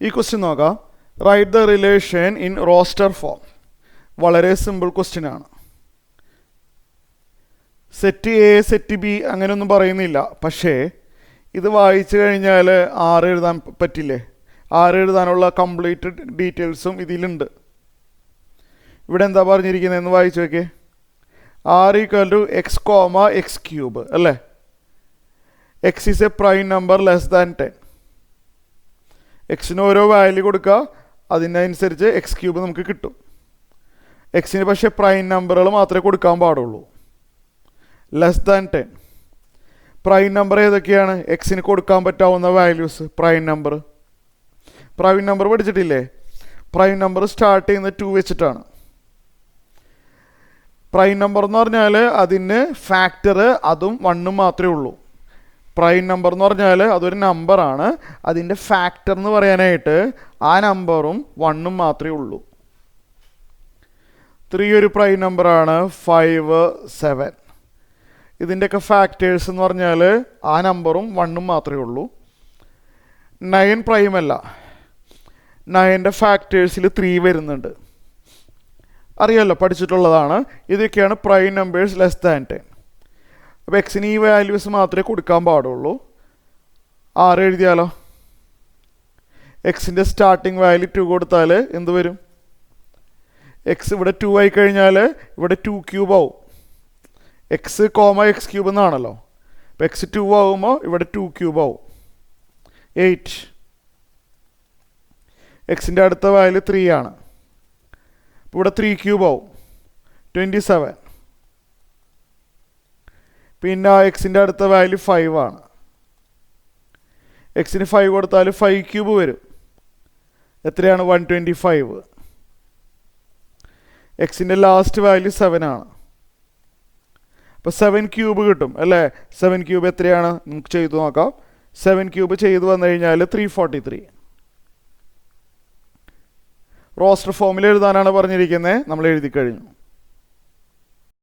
ഈ ക്വസ്റ്റ്യൻ നോക്കാം. Write the relation in roster form. വളരെ സിമ്പിൾ ക്വസ്റ്റ്യൻ ആണ്. സെറ്റ് എ സെറ്റ് ബി അങ്ങനെയൊന്നും പറയുന്നില്ല. പക്ഷേ ഇത് വായിച്ചു കഴിഞ്ഞാൽ 6 എഴുതാൻ പറ്റില്ലേ? 6 എഴുതാനുള്ള കംപ്ലീറ്റ് ഡീറ്റെയിൽസും ഇതിലുണ്ട്. ഇവിടെ എന്താ പറഞ്ഞിരിക്കുന്നതെന്ന് വായിച്ചു നോക്കിയേ. r equal to x comma x cube അല്ലേ. X is a prime number less than 10. എക്സിന് ഓരോ വാല്യൂ കൊടുക്കുക, അതിനനുസരിച്ച് എക്സ് ക്യൂബ് നമുക്ക് കിട്ടും. എക്സിന് പക്ഷേ പ്രൈം നമ്പറുകൾ മാത്രമേ കൊടുക്കാൻ പാടുള്ളൂ. Less than 10. പ്രൈം നമ്പർ ഏതൊക്കെയാണ്? എക്സിന് കൊടുക്കാൻ പറ്റാവുന്ന വാല്യൂസ്. പ്രൈം നമ്പർ പഠിച്ചിട്ടില്ലേ? പ്രൈം നമ്പർ സ്റ്റാർട്ട് ചെയ്യുന്നത് 2 വെച്ചിട്ടാണ്. പ്രൈം നമ്പർ എന്ന് പറഞ്ഞാൽ അതിന് ഫാക്ടർ അതും 1 മാത്രമേ ഉള്ളൂ. പ്രൈം നമ്പർ എന്ന് പറഞ്ഞാൽ അതൊരു നമ്പറാണ്, അതിൻ്റെ ഫാക്ടർ എന്ന് പറയാനായിട്ട് ആ നമ്പറും 1 മാത്രമേ ഉള്ളൂ. 3 ഒരു പ്രൈം നമ്പറാണ്. 5, 7 ഇതിൻ്റെയൊക്കെ ഫാക്ടേഴ്സ് എന്ന് പറഞ്ഞാൽ ആ നമ്പറും 1 മാത്രമേ ഉള്ളൂ. 9 പ്രൈം അല്ല. 9ൻ്റെ ഫാക്ടേഴ്സിൽ 3 വരുന്നുണ്ട്. അറിയാമല്ലോ, പഠിച്ചിട്ടുള്ളതാണ്. ഇതൊക്കെയാണ് പ്രൈം നമ്പേഴ്സ് ലെസ് ദാൻ 10. അപ്പോൾ എക്സിന് ഈ വാല്യൂസ് മാത്രമേ കൊടുക്കാൻ പാടുള്ളൂ. 6 എഴുതിയാലോ? എക്സിൻ്റെ സ്റ്റാർട്ടിങ് വാല്യൂ 2 കൊടുത്താൽ എന്ത് വരും? എക്സ് ഇവിടെ 2 ആയി കഴിഞ്ഞാൽ ഇവിടെ 2 ക്യൂബ് ആവും. എക്സ് കോമ എക്സ് ക്യൂബ് എന്നാണല്ലോ. അപ്പോൾ എക്സ് 2 ആകുമ്പോൾ ഇവിടെ 2 ക്യൂബ് ആവും. 8. എക്സിൻ്റെ അടുത്ത വാല്യൂ 3 ആണ്. അപ്പോൾ ഇവിടെ 3 ക്യൂബ് ആവും. 27. പിന്നെ എക്സിൻ്റെ അടുത്ത വാല്യൂ 5 ആണ്. എക്സിന് 5 കൊടുത്താൽ 5 ക്യൂബ് വരും. എത്രയാണ്? 125. എക്സിൻ്റെ ലാസ്റ്റ് വാല്യൂ 7 ആണ്. അപ്പോൾ 7 ക്യൂബ് കിട്ടും അല്ലേ? 7 ക്യൂബ് എത്രയാണ്? നമുക്ക് ചെയ്തു നോക്കാം. 7 ക്യൂബ് ചെയ്ത് വന്നു കഴിഞ്ഞാൽ 343. റോസ്റ്റർ ഫോമിൽ എഴുതാനാണ് പറഞ്ഞിരിക്കുന്നത്. നമ്മൾ എഴുതി കഴിഞ്ഞു.